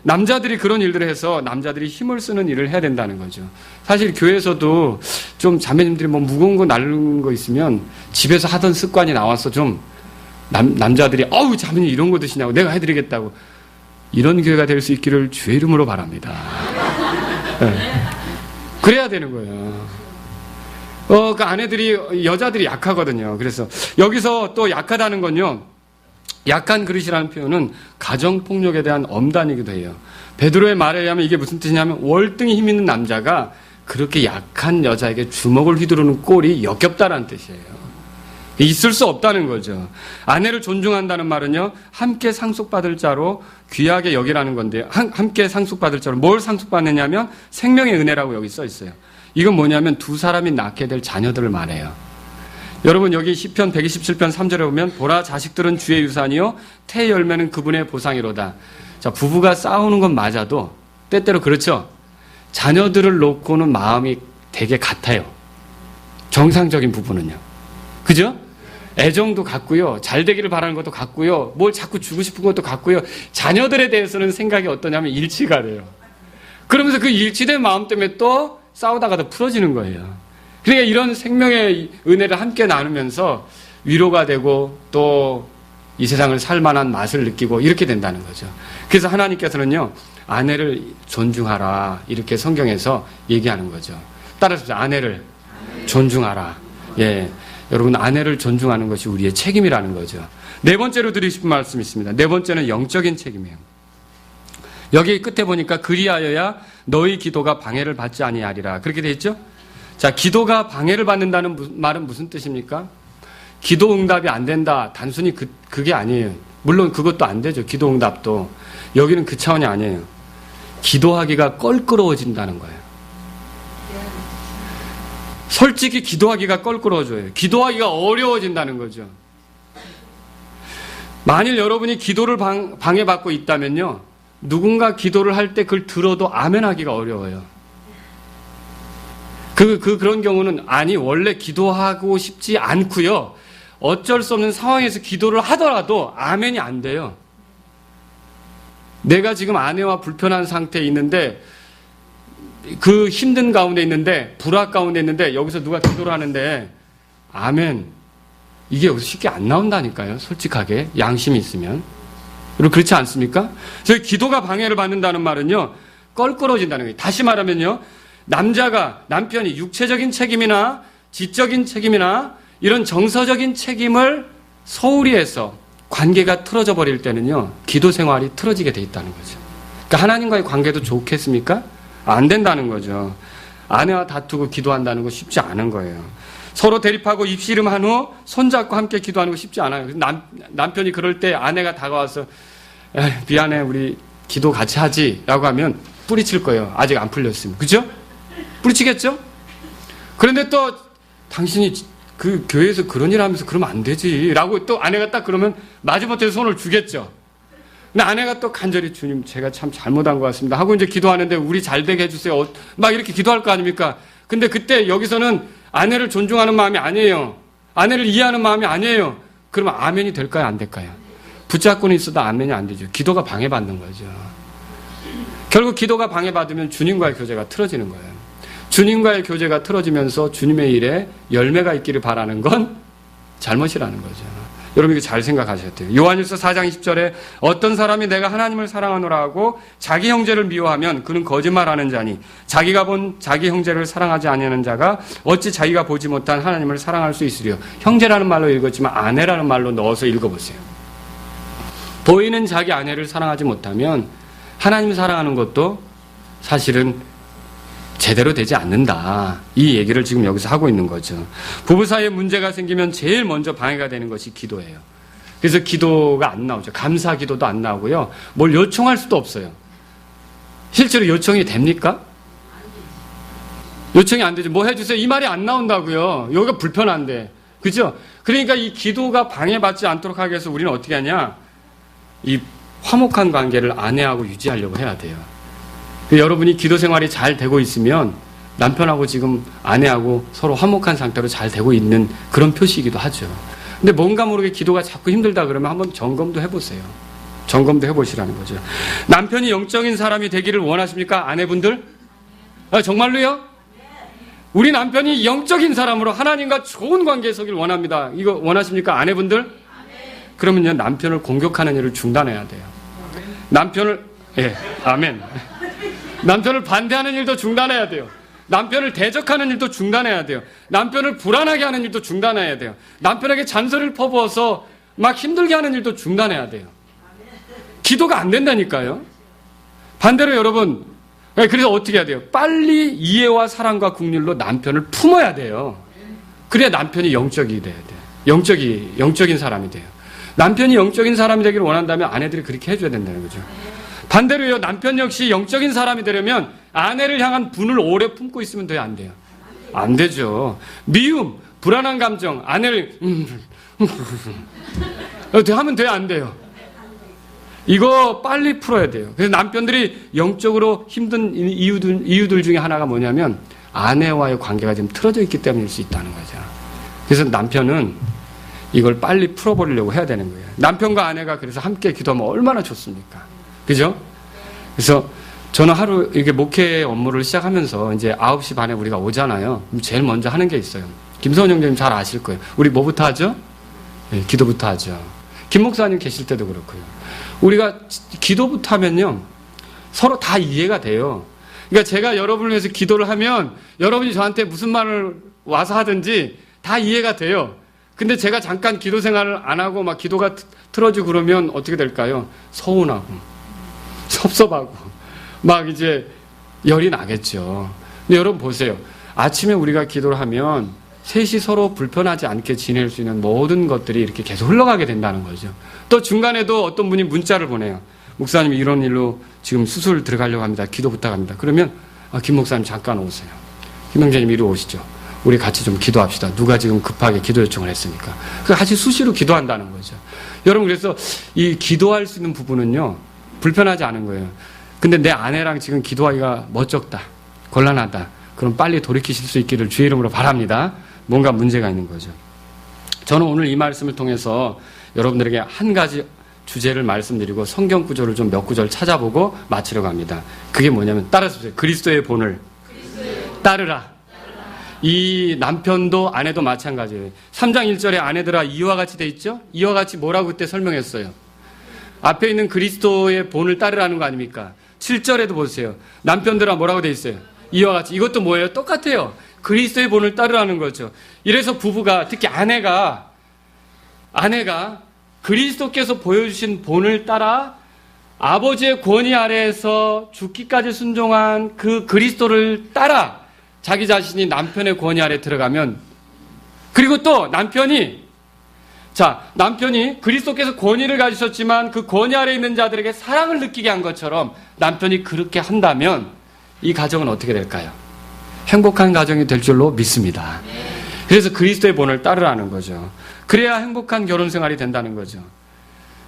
남자들이 그런 일들을 해서 남자들이 힘을 쓰는 일을 해야 된다는 거죠. 사실 교회에서도 좀 자매님들이 뭐 무거운 거 나르는 거 있으면 집에서 하던 습관이 나와서 좀 남자들이 어우 자매님 이런 거 드시냐고 내가 해드리겠다고 이런 교회가 될 수 있기를 주의 이름으로 바랍니다. 네. 그래야 되는 거예요. 그 아내들이 여자들이 약하거든요. 그래서 여기서 또 약하다는 건요. 약한 그릇이라는 표현은 가정폭력에 대한 엄단이기도 해요. 베드로의 말에 의하면 이게 무슨 뜻이냐면 월등히 힘 있는 남자가 그렇게 약한 여자에게 주먹을 휘두르는 꼴이 역겹다라는 뜻이에요. 있을 수 없다는 거죠. 아내를 존중한다는 말은요. 함께 상속받을 자로 귀하게 여기라는 건데요. 함께 상속받을 자로 뭘 상속받느냐면 생명의 은혜라고 여기 써 있어요. 이건 뭐냐면 두 사람이 낳게 될 자녀들을 말해요. 여러분 여기 시편 127편 3절에 보면 보라 자식들은 주의 유산이요 태 열매는 그분의 보상이로다. 자, 부부가 싸우는 건 맞아도 때때로 그렇죠. 자녀들을 놓고는 마음이 되게 같아요. 정상적인 부부는요. 그죠? 애정도 같고요. 잘 되기를 바라는 것도 같고요. 뭘 자꾸 주고 싶은 것도 같고요. 자녀들에 대해서는 생각이 어떠냐면 일치가 돼요. 그러면서 그 일치된 마음 때문에 또 싸우다가도 풀어지는 거예요. 그러니까 이런 생명의 은혜를 함께 나누면서 위로가 되고 또 이 세상을 살만한 맛을 느끼고 이렇게 된다는 거죠. 그래서 하나님께서는요. 아내를 존중하라 이렇게 성경에서 얘기하는 거죠. 따라서 아내를 존중하라. 예, 여러분 아내를 존중하는 것이 우리의 책임이라는 거죠. 네 번째로 드리고 싶은 말씀이 있습니다. 네 번째는 영적인 책임이에요. 여기 끝에 보니까 그리하여야 너희 기도가 방해를 받지 아니하리라 그렇게 돼 있죠. 자, 기도가 방해를 받는다는 말은 무슨 뜻입니까? 기도 응답이 안 된다. 단순히 그게 아니에요. 물론 그것도 안 되죠. 기도 응답도. 여기는 그 차원이 아니에요. 기도하기가 껄끄러워진다는 거예요. 솔직히 기도하기가 껄끄러워져요. 기도하기가 어려워진다는 거죠. 만일 여러분이 기도를 방해받고 있다면요. 누군가 기도를 할 때 그걸 들어도 아멘 하기가 어려워요. 그런 경우는 아니 원래 기도하고 싶지 않고요. 어쩔 수 없는 상황에서 기도를 하더라도 아멘이 안 돼요. 내가 지금 아내와 불편한 상태에 있는데 그 힘든 가운데 있는데 불화 가운데 있는데 여기서 누가 기도를 하는데 아멘 이게 여기서 쉽게 안 나온다니까요. 솔직하게 양심이 있으면. 그리고 그렇지 않습니까? 저희 기도가 방해를 받는다는 말은요. 껄끄러워진다는 거예요. 다시 말하면요. 남편이 육체적인 책임이나 지적인 책임이나 이런 정서적인 책임을 소홀히 해서 관계가 틀어져 버릴 때는요. 기도 생활이 틀어지게 돼 있다는 거죠. 그러니까 하나님과의 관계도 좋겠습니까? 안 된다는 거죠. 아내와 다투고 기도한다는 거 쉽지 않은 거예요. 서로 대립하고 입씨름한 후 손잡고 함께 기도하는 거 쉽지 않아요. 남편이 그럴 때 아내가 다가와서 미안해 우리 기도 같이 하지 라고 하면 뿌리칠 거예요. 아직 안 풀렸으면. 그죠? 뿌리치겠죠? 그런데 또 당신이 그 교회에서 그런 일 하면서 그러면 안 되지 라고 또 아내가 딱 그러면 마지못해 손을 주겠죠. 근데 아내가 또 간절히 주님 제가 참 잘못한 것 같습니다 하고 이제 기도하는데 우리 잘 되게 해주세요. 막 이렇게 기도할 거 아닙니까? 근데 그때 여기서는 아내를 존중하는 마음이 아니에요. 아내를 이해하는 마음이 아니에요. 그러면 아멘이 될까요? 안 될까요? 붙잡고는 있어도 아멘이 안 되죠. 기도가 방해받는 거죠. 결국 기도가 방해받으면 주님과의 교제가 틀어지는 거예요. 주님과의 교제가 틀어지면서 주님의 일에 열매가 있기를 바라는 건 잘못이라는 거죠. 여러분 이거 잘 생각하셔야 돼요. 요한일서 4장 20절에 어떤 사람이 내가 하나님을 사랑하노라 하고 자기 형제를 미워하면 그는 거짓말하는 자니 자기가 본 자기 형제를 사랑하지 아니하는 자가 어찌 자기가 보지 못한 하나님을 사랑할 수 있으리요. 형제라는 말로 읽었지만 아내라는 말로 넣어서 읽어보세요. 보이는 자기 아내를 사랑하지 못하면 하나님 사랑하는 것도 사실은 제대로 되지 않는다. 이 얘기를 지금 여기서 하고 있는 거죠. 부부 사이에 문제가 생기면 제일 먼저 방해가 되는 것이 기도예요. 그래서 기도가 안 나오죠. 감사 기도도 안 나오고요. 뭘 요청할 수도 없어요. 실제로 요청이 됩니까? 요청이 안 되죠. 뭐 해주세요. 이 말이 안 나온다고요. 여기가 불편한데. 그죠? 그러니까 이 기도가 방해받지 않도록 하기 위해서 우리는 어떻게 하냐? 이 화목한 관계를 아내하고 유지하려고 해야 돼요. 여러분이 기도 생활이 잘 되고 있으면 남편하고 지금 아내하고 서로 화목한 상태로 잘 되고 있는 그런 표시이기도 하죠. 근데 뭔가 모르게 기도가 자꾸 힘들다 그러면 한번 점검도 해보세요. 점검도 해보시라는 거죠. 남편이 영적인 사람이 되기를 원하십니까? 아내분들? 정말로요? 우리 남편이 영적인 사람으로 하나님과 좋은 관계에 서길 원합니다. 이거 원하십니까? 아내분들? 그러면요, 남편을 공격하는 일을 중단해야 돼요. 남편을, 아멘. 남편을 반대하는 일도 중단해야 돼요. 남편을 대적하는 일도 중단해야 돼요. 남편을 불안하게 하는 일도 중단해야 돼요. 남편에게 잔소리를 퍼부어서 막 힘들게 하는 일도 중단해야 돼요. 기도가 안 된다니까요. 반대로 여러분, 그래서 어떻게 해야 돼요? 빨리 이해와 사랑과 긍휼로 남편을 품어야 돼요. 그래야 남편이 영적이 돼야 돼요. 영적인 사람이 돼요. 남편이 영적인 사람이 되기를 원한다면 아내들이 그렇게 해줘야 된다는 거죠. 반대로요, 남편 역시 영적인 사람이 되려면 아내를 향한 분을 오래 품고 있으면 돼요, 안 돼요? 안 되죠. 미움, 불안한 감정, 아내를 하면 돼요, 안 돼요? 이거 빨리 풀어야 돼요. 그래서 남편들이 영적으로 힘든 이유들 중에 하나가 뭐냐면 아내와의 관계가 지금 틀어져 있기 때문일 수 있다는 거죠. 그래서 남편은 이걸 빨리 풀어버리려고 해야 되는 거예요. 남편과 아내가 그래서 함께 기도하면 얼마나 좋습니까? 그죠? 그래서 저는 하루 이렇게 목회 업무를 시작하면서 이제 9시 반에 우리가 오잖아요. 제일 먼저 하는 게 있어요. 김서원 형제님 잘 아실 거예요. 우리 뭐부터 하죠? 네, 기도부터 하죠. 김 목사님 계실 때도 그렇고요. 우리가 기도부터 하면요, 서로 다 이해가 돼요. 그러니까 제가 여러분을 위해서 기도를 하면 여러분이 저한테 무슨 말을 와서 하든지 다 이해가 돼요. 근데 제가 잠깐 기도 생활을 안 하고 막 기도가 틀어지고 그러면 어떻게 될까요? 서운하고, 섭섭하고, 막 이제 열이 나겠죠. 근데 여러분 보세요. 아침에 우리가 기도를 하면 셋이 서로 불편하지 않게 지낼 수 있는 모든 것들이 이렇게 계속 흘러가게 된다는 거죠. 또 중간에도 어떤 분이 문자를 보내요. 목사님 이런 일로 지금 수술 들어가려고 합니다. 기도 부탁합니다. 그러면 김 목사님 잠깐 오세요. 김 형제님 이리 오시죠. 우리 같이 좀 기도합시다. 누가 지금 급하게 기도 요청을 했습니까? 같이 수시로 기도한다는 거죠. 여러분 그래서 이 기도할 수 있는 부분은요, 불편하지 않은 거예요. 근데 내 아내랑 지금 기도하기가 멋쩍다, 곤란하다, 그럼 빨리 돌이키실 수 있기를 주의 이름으로 바랍니다. 뭔가 문제가 있는 거죠. 저는 오늘 이 말씀을 통해서 여러분들에게 한 가지 주제를 말씀드리고 성경 구절을 좀 몇 구절 찾아보고 마치려고 합니다. 그게 뭐냐면 따라서 그리스도의 본을 따르라. 이 남편도 아내도 마찬가지예요. 3장 1절에 아내들아 이와 같이 돼 있죠? 이와 같이 뭐라고 그때 설명했어요? 앞에 있는 그리스도의 본을 따르라는 거 아닙니까? 7절에도 보세요. 남편들아 뭐라고 돼 있어요? 이와 같이. 이것도 뭐예요? 똑같아요. 그리스도의 본을 따르라는 거죠. 이래서 부부가, 특히 아내가 그리스도께서 보여주신 본을 따라 아버지의 권위 아래에서 죽기까지 순종한 그 그리스도를 따라 자기 자신이 남편의 권위 아래 들어가면, 그리고 또 남편이 그리스도께서 권위를 가지셨지만 그 권위 아래 있는 자들에게 사랑을 느끼게 한 것처럼 남편이 그렇게 한다면 이 가정은 어떻게 될까요? 행복한 가정이 될 줄로 믿습니다. 그래서 그리스도의 본을 따르라는 거죠. 그래야 행복한 결혼 생활이 된다는 거죠.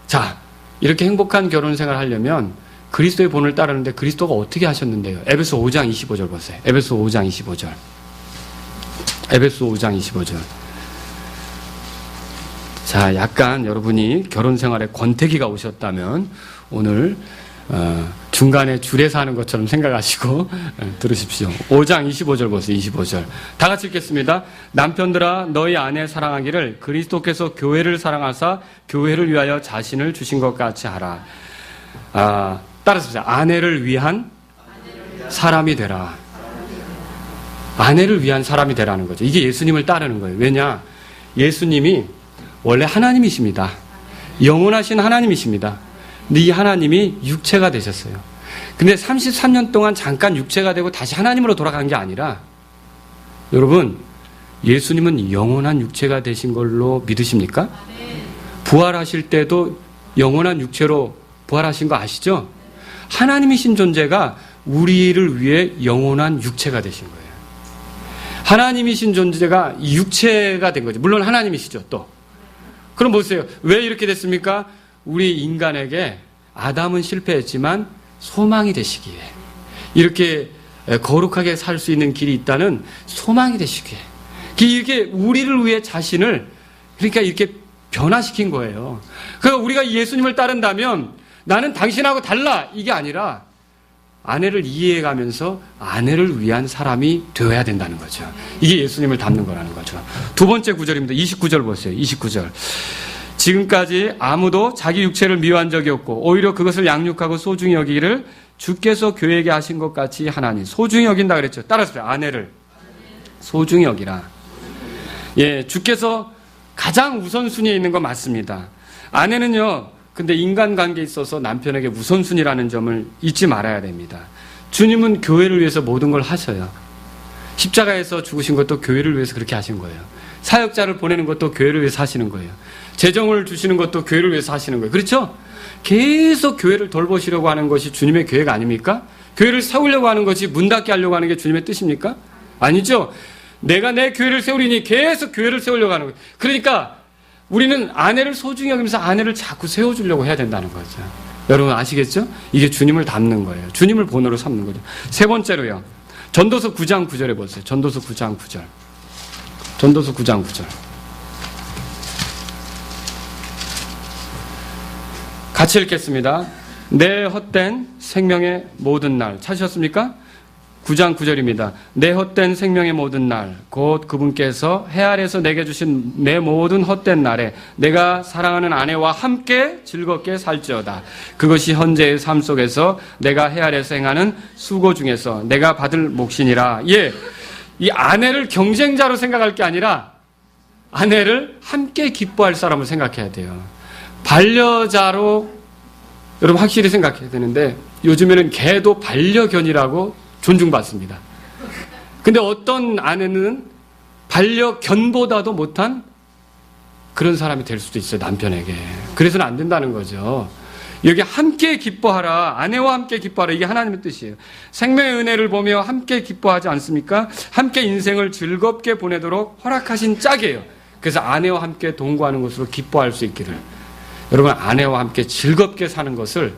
자, 이렇게 행복한 결혼 생활을 하려면 그리스도의 본을 따르는데 그리스도가 어떻게 하셨는데요? 에베소 5장 25절 보세요. 에베소 5장 25절. 에베소 5장 25절. 자, 약간 여러분이 결혼 생활에 권태기가 오셨다면 오늘 중간에 줄에서 하는 것처럼 생각하시고 들으십시오. 5장 25절 보세요. 25절. 다 같이 읽겠습니다. 남편들아 너희 아내 사랑하기를 그리스도께서 교회를 사랑하사 교회를 위하여 자신을 주신 것 같이 하라. 따라서 보세요. 아내를 위한 사람이 되라. 아내를 위한 사람이 되라는 거죠. 이게 예수님을 따르는 거예요. 왜냐? 예수님이 원래 하나님이십니다. 영원하신 하나님이십니다. 근데 이 하나님이 육체가 되셨어요. 근데 33년 동안 잠깐 육체가 되고 다시 하나님으로 돌아간 게 아니라, 여러분, 예수님은 영원한 육체가 되신 걸로 믿으십니까? 부활하실 때도 영원한 육체로 부활하신 거 아시죠? 하나님이신 존재가 우리를 위해 영원한 육체가 되신 거예요. 하나님이신 존재가 육체가 된 거죠. 물론 하나님이시죠, 또. 그럼 보세요. 왜 이렇게 됐습니까? 우리 인간에게 아담은 실패했지만 소망이 되시기에, 이렇게 거룩하게 살 수 있는 길이 있다는 소망이 되시기에, 이게 우리를 위해 자신을 그러니까 이렇게 변화시킨 거예요. 그러니까 우리가 예수님을 따른다면 나는 당신하고 달라, 이게 아니라 아내를 이해해가면서 아내를 위한 사람이 되어야 된다는 거죠. 이게 예수님을 닮는 거라는 거죠. 두 번째 구절입니다. 29절 보세요. 29절. 지금까지 아무도 자기 육체를 미워한 적이 없고 오히려 그것을 양육하고 소중히 여기기를 주께서 교회에게 하신 것 같이 하나니. 소중히 여긴다 그랬죠. 따라서 아내를 소중히 여기라. 예, 주께서 가장 우선순위에 있는 거 맞습니다. 아내는요, 근데 인간관계에 있어서 남편에게 우선순위라는 점을 잊지 말아야 됩니다. 주님은 교회를 위해서 모든 걸 하셔요. 십자가에서 죽으신 것도 교회를 위해서 그렇게 하신 거예요. 사역자를 보내는 것도 교회를 위해서 하시는 거예요. 재정을 주시는 것도 교회를 위해서 하시는 거예요. 그렇죠? 계속 교회를 돌보시려고 하는 것이 주님의 계획 아닙니까? 교회를 세우려고 하는 것이 문 닫게 하려고 하는 게 주님의 뜻입니까? 아니죠. 내가 내 교회를 세우리니 계속 교회를 세우려고 하는 거예요. 그러니까 우리는 아내를 소중히 여기면서 아내를 자꾸 세워주려고 해야 된다는 거죠. 여러분 아시겠죠? 이게 주님을 닮는 거예요. 주님을 본으로 삼는 거죠. 세 번째로요. 전도서 9장 9절에 보세요. 전도서 9장 9절. 전도서 9장 9절. 같이 읽겠습니다. 내 헛된 생명의 모든 날. 찾으셨습니까? 9장 9절입니다. 내 헛된 생명의 모든 날, 곧 그분께서 해 아래서 내게 주신 내 모든 헛된 날에 내가 사랑하는 아내와 함께 즐겁게 살지어다. 그것이 현재의 삶 속에서 내가 해 아래서 행하는 수고 중에서 내가 받을 몫이니라. 예, 이 아내를 경쟁자로 생각할 게 아니라 아내를 함께 기뻐할 사람을 생각해야 돼요. 반려자로 여러분 확실히 생각해야 되는데 요즘에는 개도 반려견이라고 존중받습니다. 근데 어떤 아내는 반려견보다도 못한 그런 사람이 될 수도 있어요, 남편에게. 그래서는 안 된다는 거죠. 여기 함께 기뻐하라, 아내와 함께 기뻐하라, 이게 하나님의 뜻이에요. 생명의 은혜를 보며 함께 기뻐하지 않습니까? 함께 인생을 즐겁게 보내도록 허락하신 짝이에요. 그래서 아내와 함께 동거하는 것으로 기뻐할 수 있기를. 여러분, 아내와 함께 즐겁게 사는 것을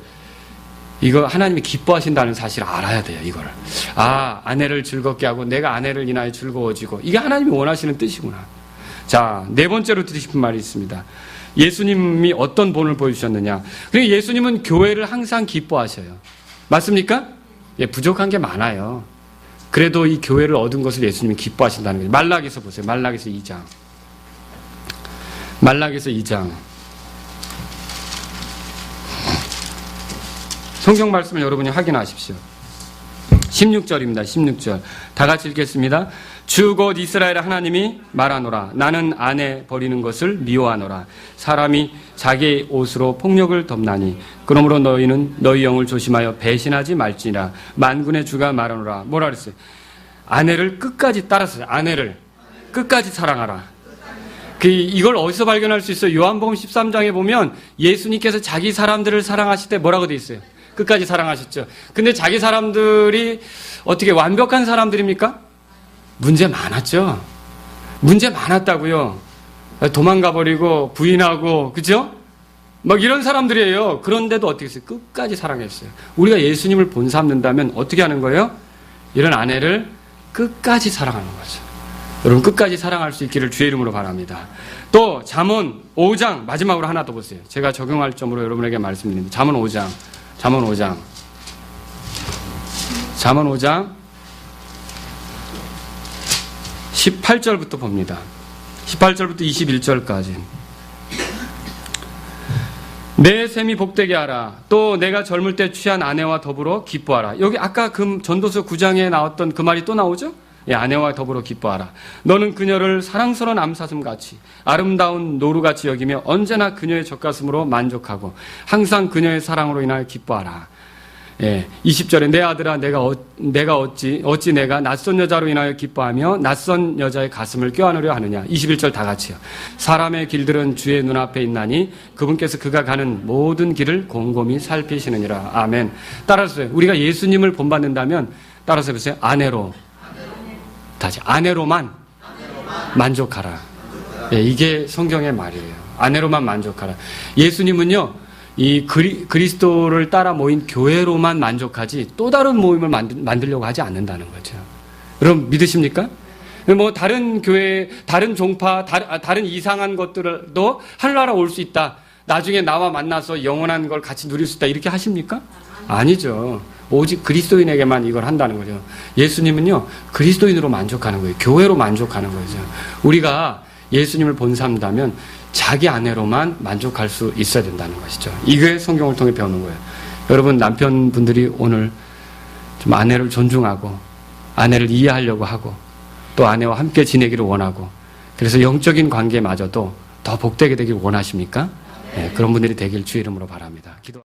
이거 하나님이 기뻐하신다는 사실을 알아야 돼요, 이거를. 아, 아내를 즐겁게 하고 내가 아내를 인하여 즐거워지고, 이게 하나님이 원하시는 뜻이구나. 자, 네 번째로 드리고 싶은 말이 있습니다. 예수님이 어떤 본을 보여주셨느냐. 그리고 예수님은 교회를 항상 기뻐하셔요. 맞습니까? 예, 부족한 게 많아요. 그래도 이 교회를 얻은 것을 예수님이 기뻐하신다는 거예요. 말라기서 보세요. 말라기서 2장. 말라기서 2장. 성경 말씀을 여러분이 확인하십시오. 16절입니다. 16절. 다 같이 읽겠습니다. 주 곧 이스라엘 하나님이 말하노라. 나는 아내 버리는 것을 미워하노라. 사람이 자기 옷으로 폭력을 덮나니. 그러므로 너희는 너희 영을 조심하여 배신하지 말지니라. 만군의 주가 말하노라. 뭐라 그랬어요? 아내를 끝까지 따랐어요. 아내를 끝까지 사랑하라. 이걸 어디서 발견할 수 있어요? 요한복음 13장에 보면 예수님께서 자기 사람들을 사랑하실 때 뭐라고 돼 있어요? 끝까지 사랑하셨죠. 근데 자기 사람들이 어떻게 완벽한 사람들입니까? 문제 많았죠. 문제 많았다고요. 도망가 버리고 부인하고, 그죠? 막 이런 사람들이에요. 그런데도 어떻게 했어요? 끝까지 사랑했어요. 우리가 예수님을 본삼는다면 어떻게 하는 거예요? 이런 아내를 끝까지 사랑하는 거죠. 여러분, 끝까지 사랑할 수 있기를 주의 이름으로 바랍니다. 또 잠언 5장 마지막으로 하나 더 보세요. 제가 적용할 점으로 여러분에게 말씀드립니다. 잠언 5장. 잠언 5장. 잠언 5장 18절부터 봅니다. 18절부터 21절까지. 내 셈이 복되게 하라. 또 내가 젊을 때 취한 아내와 더불어 기뻐하라. 여기 아까 그 전도서 9장에 나왔던 그 말이 또 나오죠? 예, 아내와 더불어 기뻐하라. 너는 그녀를 사랑스러운 암사슴같이 아름다운 노루같이 여기며 언제나 그녀의 젖가슴으로 만족하고 항상 그녀의 사랑으로 인하여 기뻐하라. 20절에 내 아들아 내가 어찌 내가 낯선 여자로 인하여 기뻐하며 낯선 여자의 가슴을 껴안으려 하느냐. 21절 다 같이요. 사람의 길들은 주의 눈앞에 있나니 그분께서 그가 가는 모든 길을 곰곰이 살피시느니라. 아멘. 따라서 우리가 예수님을 본받는다면 따라서 해보세요. 아내로 다시 아내로만 만족하라. 이게 성경의 말이에요. 아내로만 만족하라. 예수님은요 이 그리스도를 따라 모인 교회로만 만족하지 또 다른 모임을 만들려고 하지 않는다는 거죠. 여러분 믿으십니까? 뭐 다른 교회, 다른 종파, 다른 이상한 것들도 하늘나라 올 수 있다. 나중에 나와 만나서 영원한 걸 같이 누릴 수 있다. 이렇게 하십니까? 아니죠. 오직 그리스도인에게만 이걸 한다는 거죠. 예수님은요 그리스도인으로 만족하는 거예요. 교회로 만족하는 거죠. 우리가 예수님을 본삼다면 자기 아내로만 만족할 수 있어야 된다는 것이죠. 이게 성경을 통해 배우는 거예요. 여러분 남편분들이 오늘 좀 아내를 존중하고 아내를 이해하려고 하고 또 아내와 함께 지내기를 원하고 그래서 영적인 관계마저도 더 복되게 되길 원하십니까? 네, 그런 분들이 되길 주의 이름으로 바랍니다.